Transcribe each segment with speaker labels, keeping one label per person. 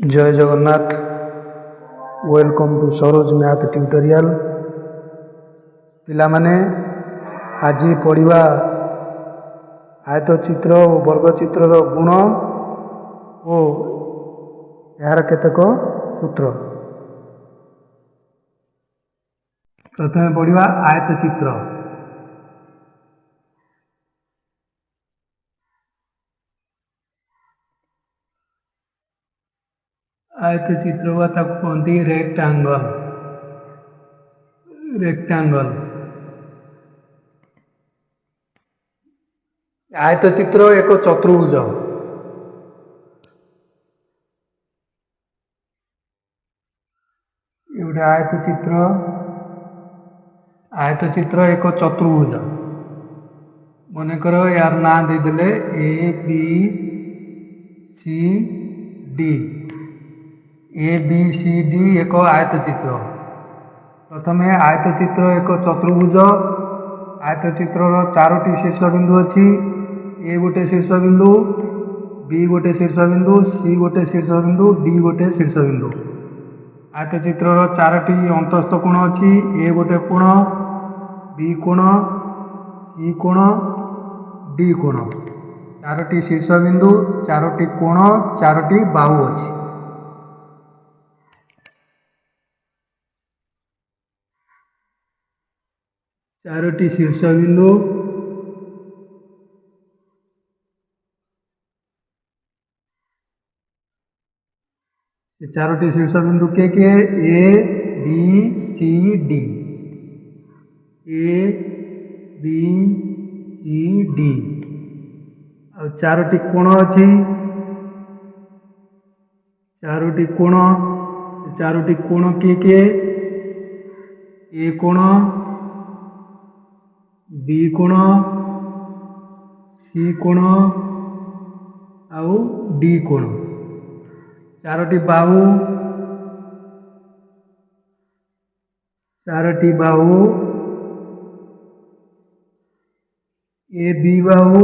Speaker 1: जय Jagannath. Welcome to Saroj math tutorial. पिलामाने आज पढ़िबा आयतचित्र और वर्गचित्र गुण और यार केतेक सूत्र। प्रथमे पढ़िबा आयतचित्र। आयतचित्र वा ताकु कहते रेक्टांगल। रेक्टांगल आयतचित्र एक चतुर्भुज। एवढे आयतचित्र एक चतुर्भुज। मनकर यार ना देदेले A B C D. A B C D एक आयतचित्र। प्रथमे आयतचित्र एक चतुर्भुज। आयतचित्र चारोटी शीर्षबिंदु अच्छी। ए गोटे शीर्षबिंदु, बी गोटे शीर्षबिंदु, सी गोटे शीर्षबिंदु, डी गोटे शीर्षबिंदु। आयतचित्र चारोटी अंतस्थ कोण अच्छी। ए गोटे कोण, बी कोण, सी कोण, डी कोण। चारोटी शीर्षबिंदु, चारोटी कोण, चारोटी बाहु अच्छी। चारोटी शीर्षबिंदु, चारोटी शीर्षबिंदु के A B C D. A B C D. और चारोटी कोण अच्छी। चारोटी कोण, चारोटी कोण के ए कोण, बी कोण, सी कोण आउ डी कोण। चारोटी बाहु, चारोटी बाहु A B Bahu,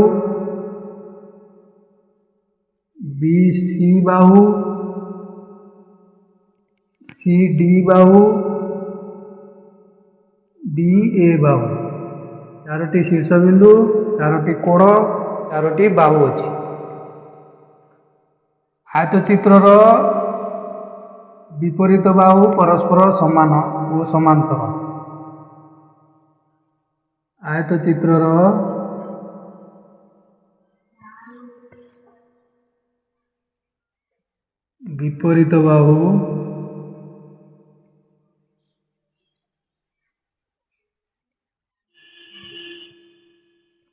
Speaker 1: B C Bahu, C D Bahu, D A बाहु। चारोटी शीर्षबिंदु, चारोटी कोण, चारोटी बाहु अच्छी। आयतचित्र विपरीत बाहु परस्पर समान और समांतर। आयतचित्र विपरीत बाहु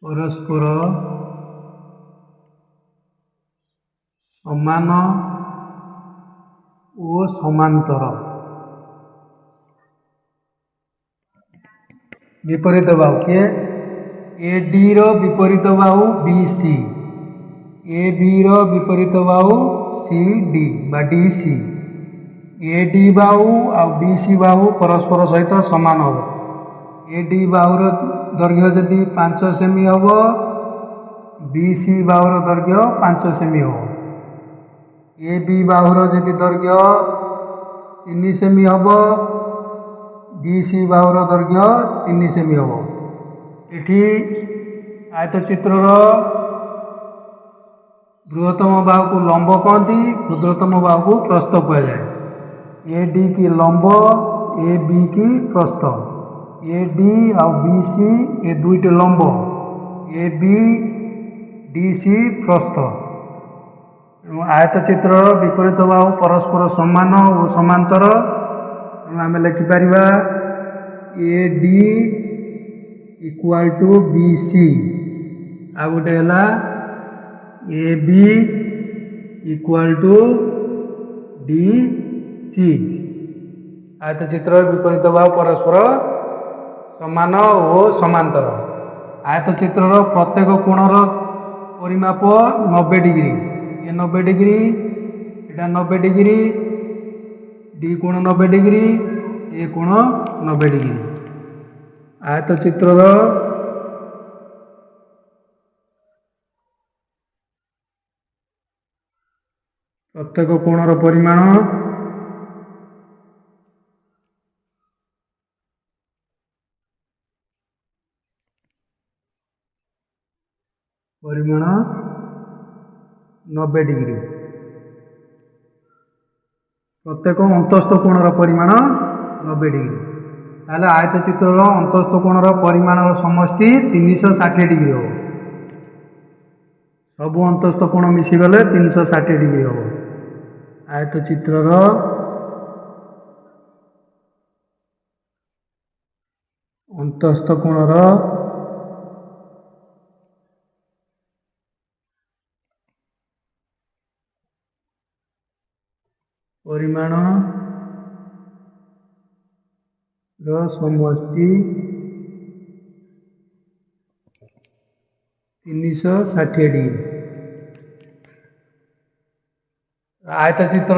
Speaker 1: परस्पर समान और समांतर। विपरीत बाहु किए ए डी रो विपरीत बाहु बी सी। ए बी रो विपरीत बाहु सी डी बा D C. A D Bahu uh B C बाहु परस्पर सहित समान हम। ए डी बाहुर दैर्घ्य जदि 5 सेमी हम, बी सी बाहुर दैर्घ्य 5 सेमी हम। ए बी बाहुर जदि दैर्घ्य 3 सेमी हम, बी सी बाहुर दैर्घ्य 3 सेमी हम। एठी आयतचित्र बृहत्तम बाहु को लंब कहती, क्षुद्रतम बाहु को प्रस्थ कहुए। ए डी की लंब, ए बी की प्रस्थ। A D uh B C ए दुईट लंब, ए बी डी सी प्रस्थ। आयतचित्र विपरीत बाहु परस्पर समान और समांतर। आम लिखिपर A D equal to B C. आ गोटे है A B equal to D C. आयतचित्र विपरीत बाहु परस्पर समान और समांतर। आयतचित्र प्रत्येक कोणर परिमाप 90 डिग्री। ये 90 डिग्री, एटा 90 डिग्री, डी कोण 90 डिग्री, ए कोण 90 डिग्री। आयतचित्र प्रत्येक कोणर परिमाण परिमाण 90 डिग्री। प्रत्येक अंतस्थ कोणर परिमाण 90 डिग्री। ताहले आयतचित्र अंतस्थ कोणर परिमाण समष्टि 360 डिग्री हो। सब अंतस्थ कोण मिशीगले 360 डिग्री हो। आयतचित्र अंतस्थ कोणर परिमाण समष्टि 360 डिग्री। आयतचित्र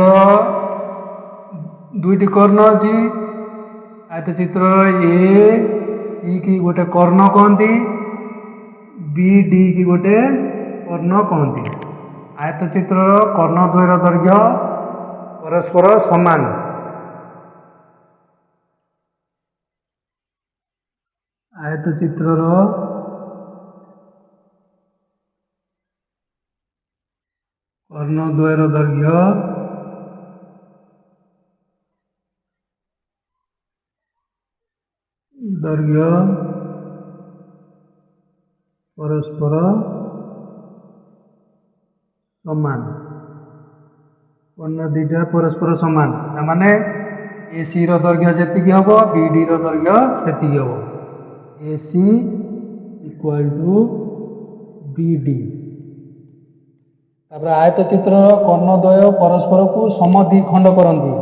Speaker 1: दुईटी कर्ण अच्छी। आयतचित्र ए सी की गोटे कर्ण कहती, बी डी की गोटे कर्ण कहती। आयतचित्र कर्णद्वयर दैर्घ्य परस्पर समान। आयतचित्र कर्णद्वयर दैर्घ्य परस्पर समान। कर्ण दुईटा परस्पर समान माने एसी दैर्घ्य जी हम बीडी दैर्घ्य से हम। AC equal to BD. तापर आयतचित्र कर्णद्वय परस्पर को समद्विखंड करती।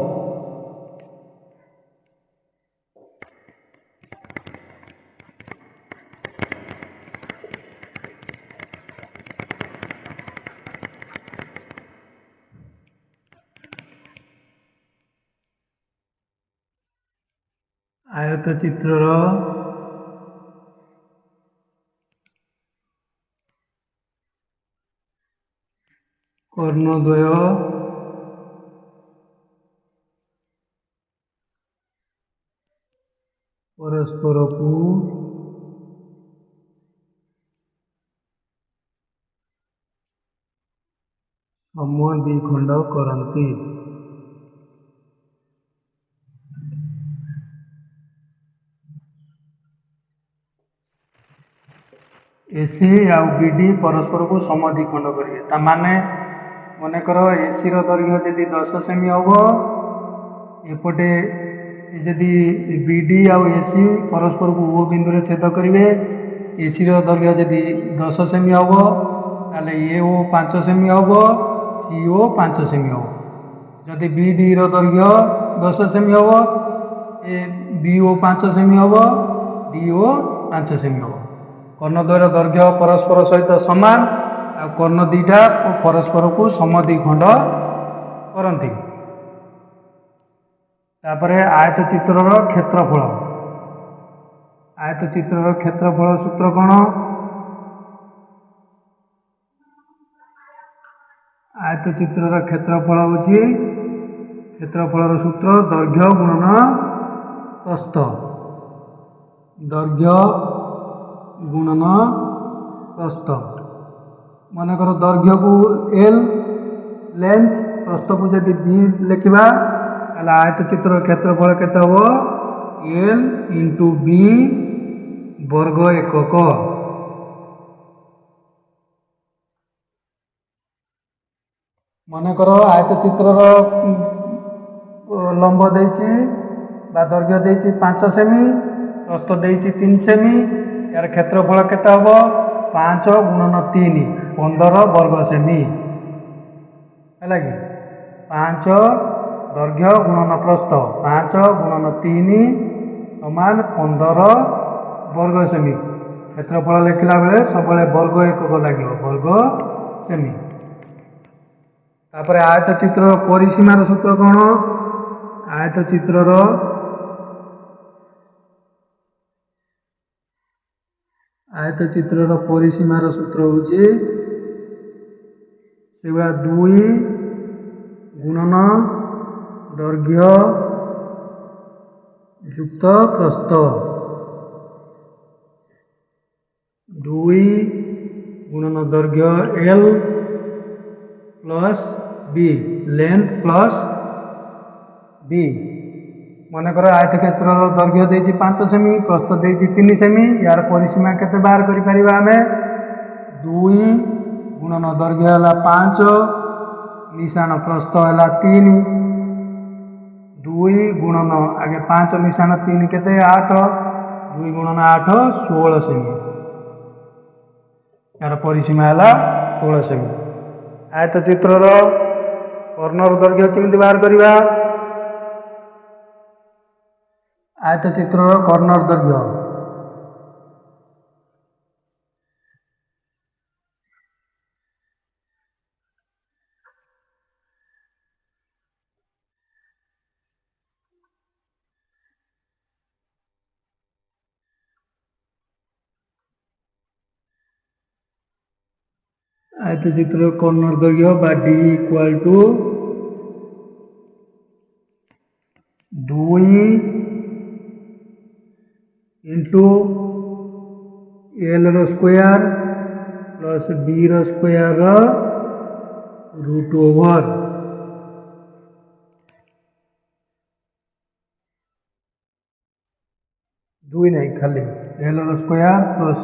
Speaker 1: आयतचित्र कर्णद्वय परस्पर को समद्विखंड करती। एसी आ बीडी परस्पर को समद्विखंड करेंगे। माने मनकर एसी दैर्घ्य जी 10 सेमी हम, एपटे जदि बीडी आउ एसी परस्पर को ओ बिंदु छेद करेंगे, एसी दैर्घ्य जदि 10 सेमी हम ताले ए ओ 5 सेमी हम, सी ओ 5 सेमी हम। जदि बीडी दैर्घ्य 10 सेमी हम, ए बी ओ 5 सेमी हम, डी ओ 5 सेमी हम। कर्णद्वयर दैर्घ्य परस्पर सहित समान आ कर्ण दीटा परस्पर को समद्विखंड करती। तापरे आयतचित्र क्षेत्रफल। आयतचित्र क्षेत्रफल सूत्र कौन? आयतचित्र क्षेत्रफल होची क्षेत्रफल सूत्र दैर्घ्य गुणन प्रस्थ। दैर्घ्य गुणन प्रस्थ। मनकर दैर्घ्य को एल लेंथ, प्रस्थ को जब बी लिखा आयतचित्र क्षेत्रफल केते हम एल इंटू बी वर्ग एकक। मनकर आयतचित्र लंब देछि दैर्घ्य देछि 5 सेमी, प्रस्थ देछि 3 सेमी। यार क्षेत्रफल केते हम 5 गुणन 3 15 वर्ग सेमी है कि 5 दैर्घ्य गुणन प्रस्थ 5 गुणन 3 समान 15 वर्ग सेमी। क्षेत्रफल लिखला बेले सब वर्ग एकक लगे वर्ग सेमी। तापर आयतचित्र परिसीमार सूत्र कौन? आयतचित्र परिसीमार सूत्र हूँ 2 गुणन दैर्घ्य युक्त प्रस्थ 2 गुणन दैर्घ्य L plus B length plus B मनकर आयतक्षेत्र दैर्घ्य देती 5 सेमी प्रस्थ देती 3 सेमी यार परिसीमा केते बाहर करि परिबा हमें 2 गुणन दैर्घ्य है 5 मिशाण प्रस्थ है 3 2 गुणन आगे 5 मिशाण 3 केते 8 2 गुणन 8 16 सेमी यार परिसीमा है 16 सेमी। आयतचित्र कर्णर दैर्घ्य केमिति बाहर करिबा आयतचित्र कर्णर दैर्घ्य आयतचित्र कर्णर दैर्घ्य बा D equal to 2 into L square plus B square root over 2 नहीं खाली L square plus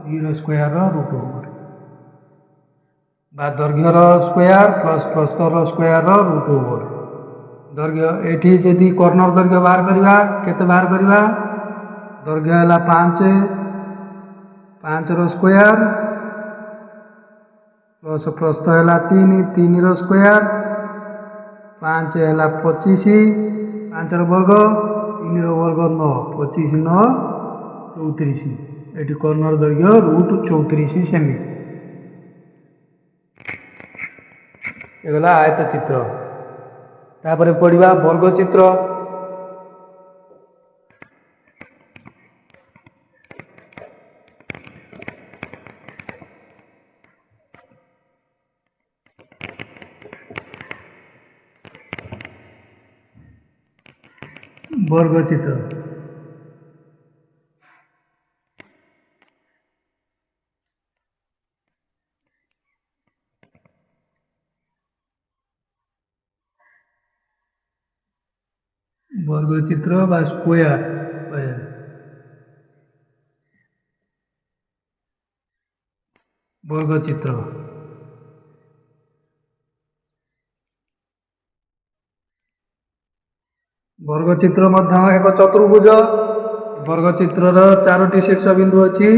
Speaker 1: B square root over बा दैर्घ्यर स्क्वायर प्लस प्रस्थर स्क्वायर रूट ओवर दैर्घ्य एठी जदि कर्णर दैर्घ्य बाहर करवा केते बाहर करवा दैर्घ्य है 5 5 स्क्वायर प्लस प्रस्थ है 3 3 स्क्वायर 5 है 25 5 वर्ग 3 वर्ग 9 25 9 34 ये कर्णर दैर्घ्य रूट 34 सेमी एगला आयतचित्र तापर पढ़ा वर्गचित्र वर्गचित्र वर्गचित्र बा स्क्वायर वर्गचित्र वर्गचित्र एक चतुर्भुज वर्गचित्र 4टी शीर्षबिंदु अच्छी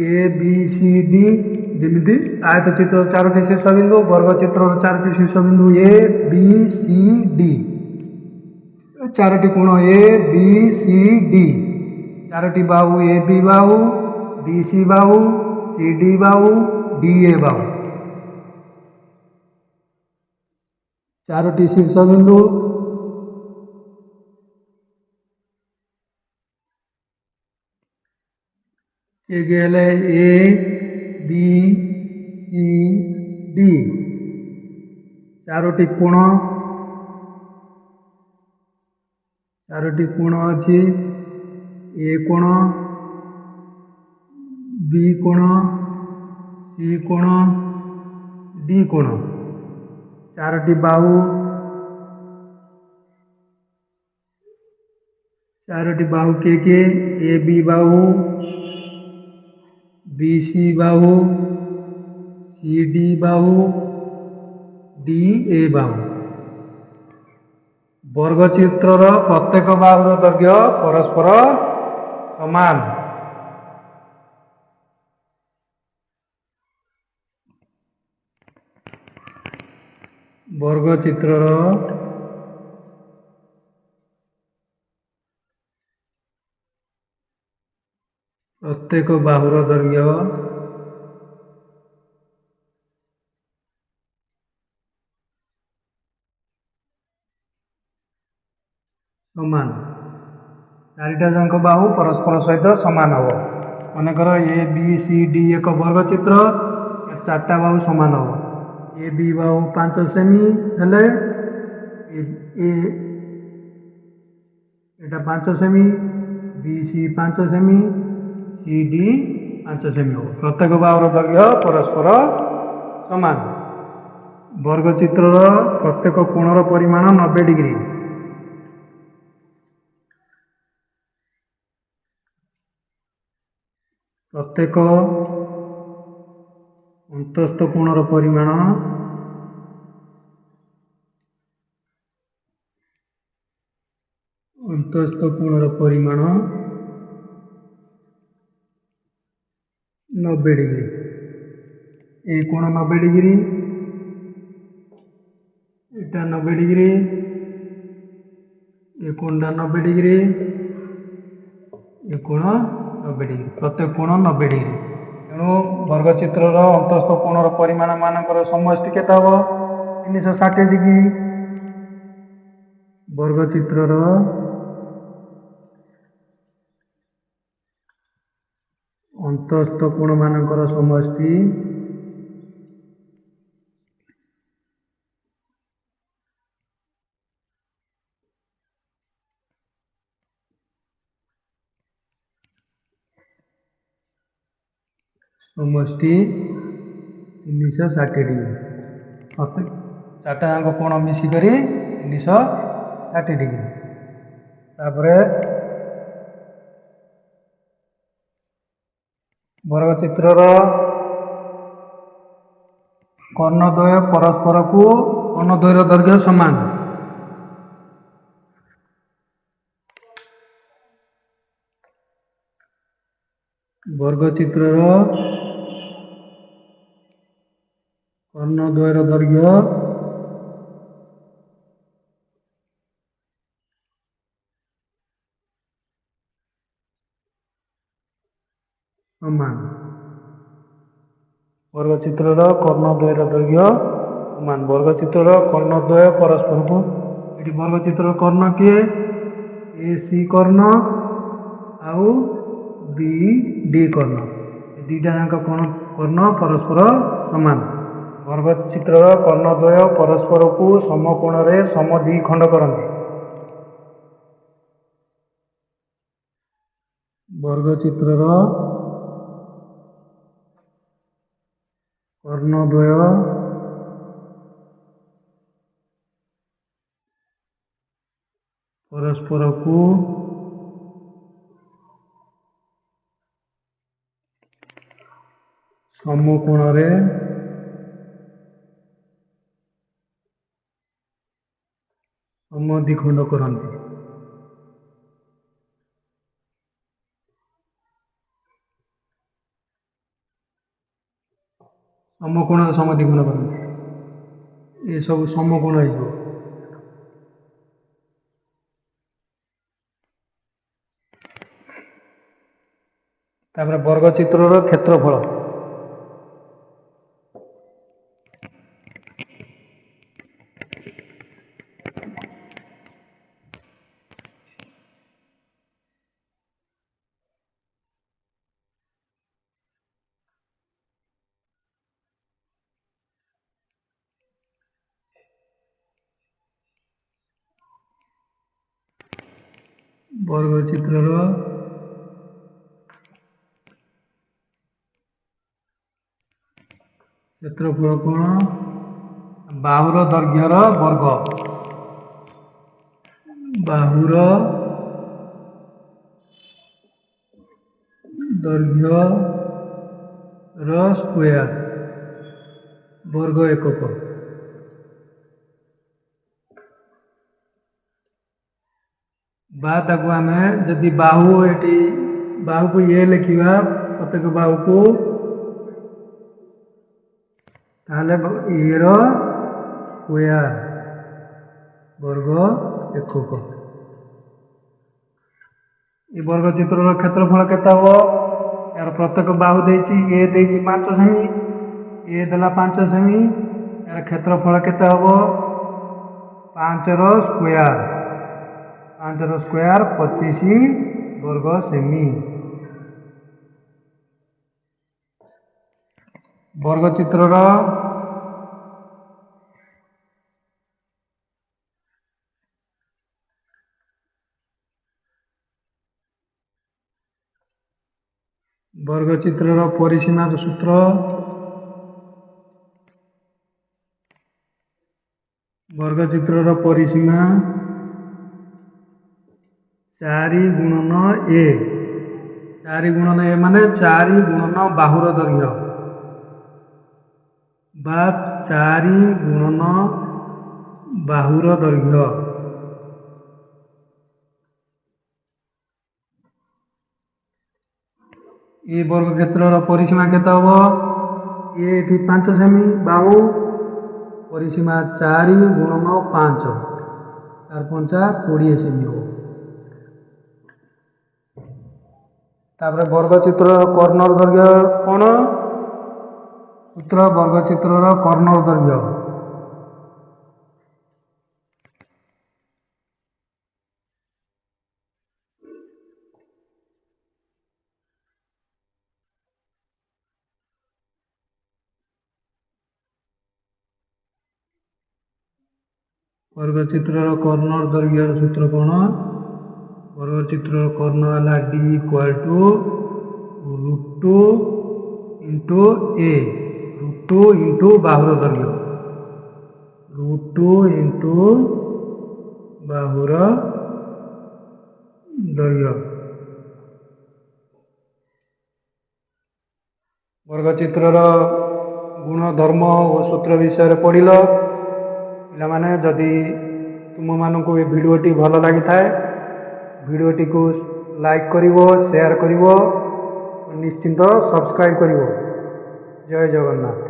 Speaker 1: ए बी सी डी जमी आयतचित्र 4टी शीर्षबिंदु वर्गचित्र 4टी शीर्षबिंदु ए बी सी डी 4टी कोण ए B C D 4टी Bahu A B Bahu B C Bahu C D Bahu D A Bahu 4टी शीर्षबिंदु A B C D 4टी कोण 4टी कोण अच्छी ए कोण बी कोण सी कोण डी कोण 4टी बाहु 4टी बाहु के A B Bahu B C Bahu C D Bahu D A बाहु वर्गचित्र प्रत्येक बाहुर दैर्घ्य परस्पर समान वर्गचित्र प्रत्येक बाहुर दैर्घ्य समान 4टा जाक बाहु परस्पर सहित समान हम मनकर ए बी सी डी एक वर्गचित्र 4टा बाहु समान हम ए बी बाहु 5 सेमी हेले एटा 5 सेमी, बी सी 5 सेमी, सी डी 5 सेमी हो। प्रत्येक बाहुर दैर्घ्य परस्पर समान। वर्गचित्रर प्रत्येक कोणर परिमाण 90 डिग्री। प्रत्येक अंतस्थ कोणर परिमाण अंतस्थ कोणर परिमाण 90 डिग्री। ए कोण 90 डिग्री, एटा 90 डिग्री, ए कोणटा 90 डिग्री, ए कोण 90 डिग्री। प्रत्येक कोण 90 डिग्री। तेणु वर्गचित्रर अंतस्थ कोणर परिमाण मानकर समष्टि केते हबो 360 डिग्री। वर्गचित्रर अंतस्थ कोण मानकर समष्टि समष्टि 360 डिग्री। प्रत्येक चार्टा जाक कोण मिसिकरी 360 डिग्री। तापरे वर्गचित्रर कर्णद्वय परस्पर को कर्णद्वयर दैर्घ्य समान। वर्गचित्रर कर्णद्वयर दैर्घ्य समान। वर्गचित्रर कर्णद्वयर दैर्घ्य समान। वर्गचित्रर कर्णद्वय परस्पर को ये वर्गचित्र कर्ण किए ए सी कर्ण आउ बी डी कर्ण दुईटा जाक कर्ण परस्पर समान। वर्गचित्रर कर्णद्वय परस्पर को समकोण रे समद्विखंड करते। वर्गचित्रर कर्णद्वय परस्पर को समकोण रे समद्विखंड करते। समकोण समद्विखंड करते ये सब समकोण हो। तापर वर्गचित्रर क्षेत्रफल वर्गचित्रर क्षेत्रफल कोण बाहुर दैर्घ्यर वर्ग। बाहुर दैर्घ्यर स्क्वायर वर्ग एकक। ताकू आम जदि बाहु ये बाहु को ये लिखा प्रत्येक बाहु को ताले ए रो स्क्वायर वर्ग एकक। ये वर्गचित्रर क्षेत्रफल केते हबो यार प्रत्येक बाहु देछि ए देछि 5 सेमी ए देला 5 सेमी यार क्षेत्रफल केते हबो 5 रो स्क्वायर 25 वर्ग सेमी। वर्गचित्रर ବର୍ଗଚିତ୍ରର ପରିସୀମା ସୂତ୍ର ବର୍ଗଚିତ୍ରର ପରିସୀମା 4 ଗୁଣନ a 4 ଗୁଣନ a ମାନେ 4 ଗୁଣନ ବାହୁର ଦୈର୍ଘ୍ୟ ବା 4 ଗୁଣନ ବାହୁର ଦୈର୍ଘ୍ୟ। ଏ ବର୍ଗକ୍ଷେତ୍ରର ପରିସୀମା କେତେ ହବ? ଏଠି 5 ସେମି ବାହୁ ପରିସୀମା 4 ଗୁଣନ 5 4 5 20 ସେମି ହବ। ତାପରେ ବର୍ଗଚିତ୍ରର କର୍ଣ୍ଣର ଦୈର୍ଘ୍ୟ କ'ଣ? ସୂତ୍ର ବର୍ଗଚିତ୍ରର କର୍ଣ୍ଣର ଦୈର୍ଘ୍ୟ ବର୍ଗଚିତ୍ରର କର୍ଣ୍ଣର ଦୈର୍ଘ୍ୟର ସୂତ୍ର କ'ଣ? ବର୍ଗଚିତ୍ରର କର୍ଣ୍ଣ ହେଲା d √2 × a √2 × ବାହୁର ଦୈର୍ଘ୍ୟ √2 × ବାହୁର ଦୈର୍ଘ୍ୟ। ବର୍ଗଚିତ୍ରର ଗୁଣଧର୍ମ ଓ ସୂତ୍ର ବିଷୟରେ ପଢ଼ିଲ। ପିଲାମାନେ, ଯଦି ତୁମମାନଙ୍କୁ ଏ ଭିଡ଼ିଓଟି ଭଲ ଲାଗିଥାଏ ଭିଡ଼ିଓଟିକୁ ଲାଇକ୍ କରିବ, ସେୟାର କରିବ ଓ ନିଶ୍ଚିନ୍ତ ସବସ୍କ୍ରାଇବ୍ କରିବ। ଜୟ ଜଗନ୍ନାଥ।